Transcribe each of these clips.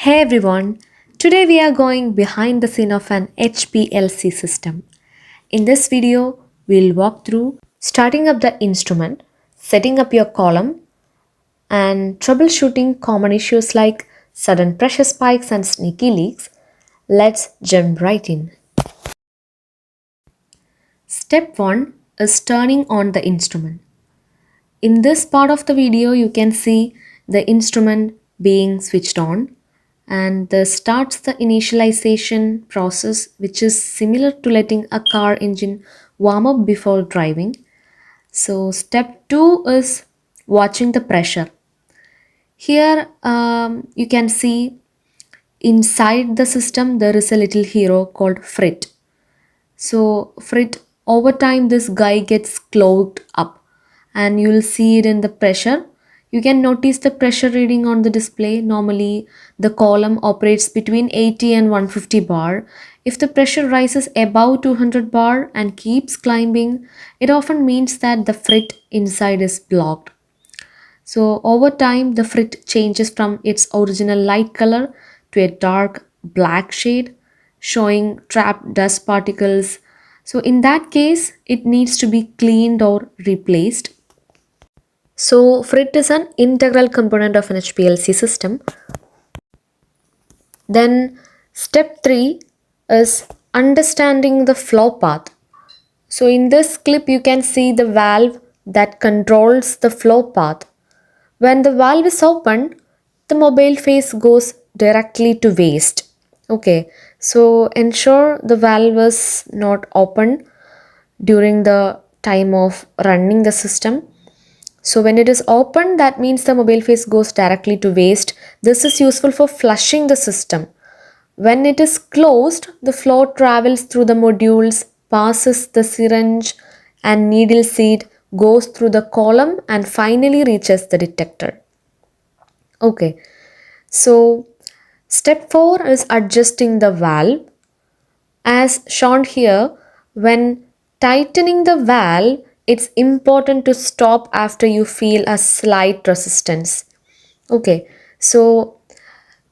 Hey everyone, today we are going behind the scene of an HPLC system. In this video, we'll walk through starting up the instrument, setting up your column, and troubleshooting common issues like sudden pressure spikes and sneaky leaks. Let's jump right in. Step 1 is turning on the instrument. In this part of the video, you can see the instrument being switched on and this starts the initialization process, which is similar to letting a car engine warm up before driving. So step 2 is watching the pressure. Here you can see inside the system there is a little hero called Frit. So Frit, over time this guy gets clogged up and you'll see it in the pressure. You can notice the pressure reading on the display. Normally the column operates between 80 and 150 bar. If the pressure rises above 200 bar and keeps climbing, it often means that the Frit inside is blocked. So over time the Frit changes from its original light color to a dark black shade, showing trapped dust particles. So in that case, it needs to be cleaned or replaced. So Frit is an integral component of an HPLC system. Then step 3 is understanding the flow path. So in this clip you can see the valve that controls the flow path. When the valve is open, the mobile phase goes directly to waste. Okay, so ensure the valve is not open during the time of running the system. So when it is open, that means the mobile phase goes directly to waste. This is useful for flushing the system. When it is closed, the flow travels through the modules, passes the syringe and needle seat, goes through the column and finally reaches the detector. Okay, so step 4 is adjusting the valve. As shown here, when tightening the valve, it's important to stop after you feel a slight resistance. Okay, so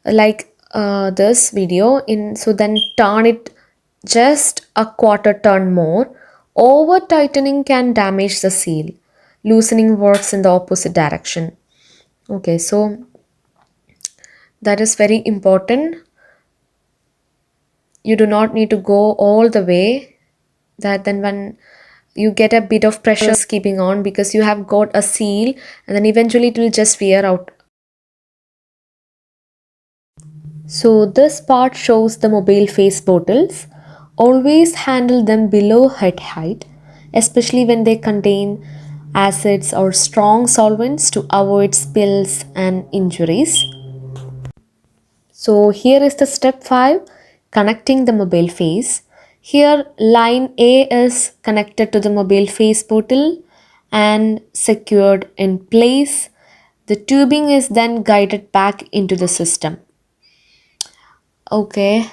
like this video in, so then turn it just a quarter turn more. Over tightening can damage the seal. Loosening works in the opposite direction. Okay, so that is very important. You do not need to go all the way, that then when you get a bit of pressure keeping on because you have got a seal and then eventually it will just wear out. So this part shows the mobile phase bottles. Always handle them below head height, especially when they contain acids or strong solvents to avoid spills and injuries. So here is the step 5, connecting the mobile phase. Here line A is connected to the mobile phase portal and secured in place. The tubing is then guided back into the system. Okay,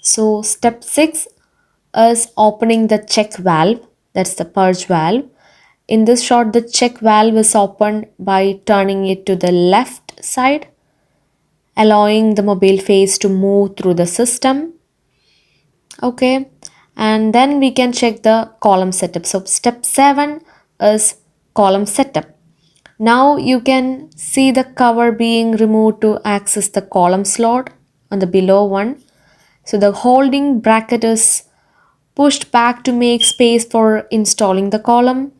so step 6 is opening the check valve, that's the purge valve. In this shot, the check valve is opened by turning it to the left side, allowing the mobile phase to move through the system. Okay, and then we can check the column setup. So step 7 is column setup. Now you can see the cover being removed to access the column slot on the below one. So the holding bracket is pushed back to make space for installing the column.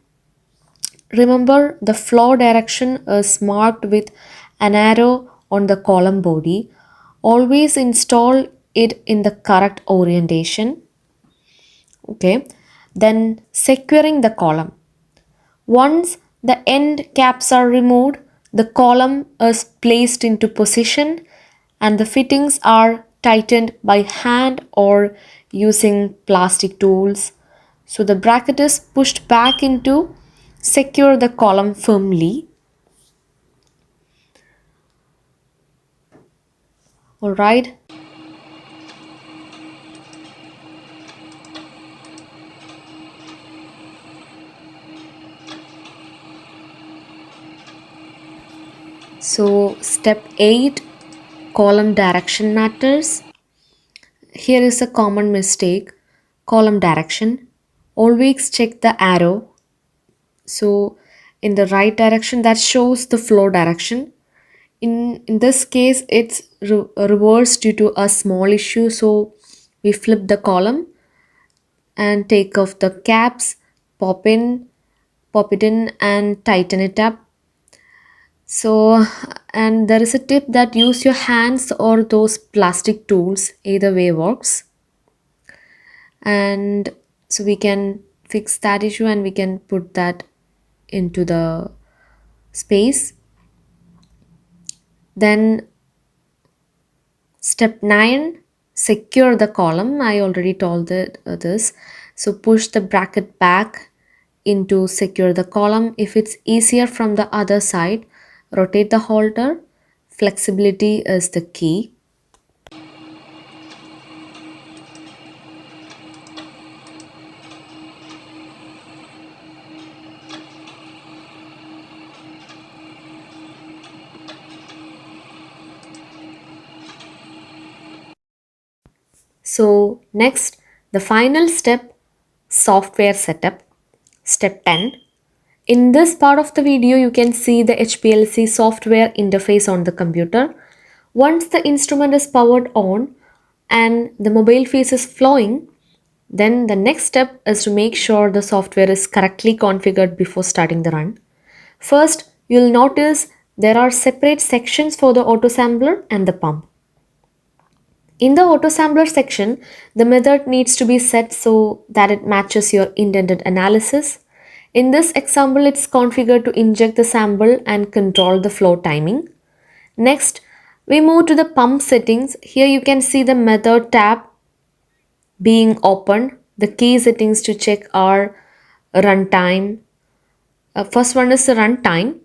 Remember, the flow direction is marked with an arrow on the column body. Always install it in the correct orientation. Okay, then securing the column. Once the end caps are removed, the column is placed into position and the fittings are tightened by hand or using plastic tools. So the bracket is pushed back into secure the column firmly. All right. So step 8, column direction matters. Here is a common mistake. Column direction. Always check the arrow. So in the right direction that shows the flow direction. In this case it's reversed due to a small issue, so we flip the column and take off the caps, pop it in and tighten it up. So, and there is a tip that use your hands or those plastic tools, either way works. And so we can fix that issue and we can put that into the space. Then step 9, secure the column. I already told this. So push the bracket back into secure the column. If it's easier from the other side, rotate the holder. Flexibility is the key. So next, the final step, software setup. Step 10. In this part of the video, you can see the HPLC software interface on the computer. Once the instrument is powered on and the mobile phase is flowing, then the next step is to make sure the software is correctly configured before starting the run. First, you'll notice there are separate sections for the autosampler and the pump. In the autosampler section, the method needs to be set so that it matches your intended analysis. In this example, it's configured to inject the sample and control the flow timing. Next, we move to the pump settings. Here you can see the method tab being opened. The key settings to check are runtime. First one is the runtime.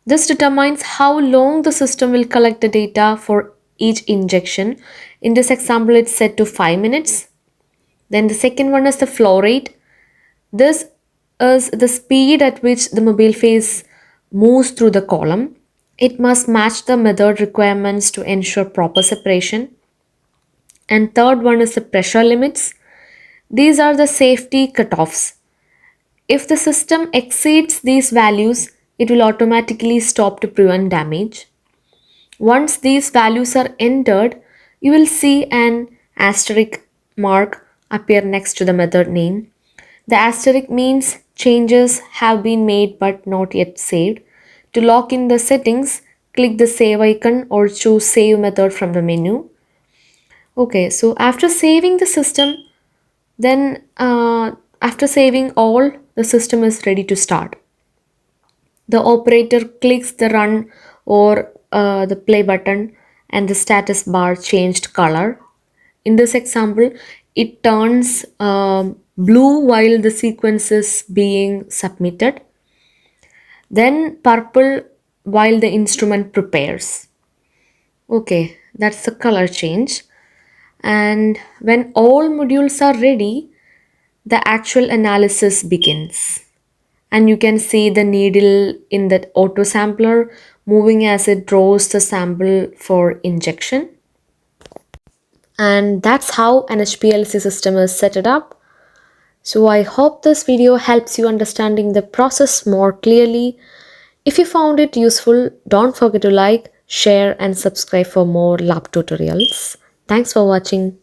This determines how long the system will collect the data for each injection. In this example, it's set to 5 minutes. Then the second one is the flow rate. This is the speed at which the mobile phase moves through the column. It must match the method requirements to ensure proper separation. And third one is the pressure limits. These are the safety cutoffs. If the system exceeds these values, it will automatically stop to prevent damage. Once these values are entered, you will see an asterisk mark appear next to the method name. The asterisk means changes have been made but not yet saved. To lock in the settings, click the save icon or choose save method from the menu. Okay, so after saving the system, then after saving all, the system is ready to start. The operator clicks the run or the play button and the status bar changed color. In this example, it turns blue while the sequence is being submitted, then purple while the instrument prepares. Okay, that's the color change. And when all modules are ready, the actual analysis begins. And you can see the needle in the auto sampler moving as it draws the sample for injection. And that's how an HPLC system is set it up. So I hope this video helps you understanding the process more clearly. If you found it useful, don't forget to like, share and subscribe for more lab tutorials. Thanks for watching.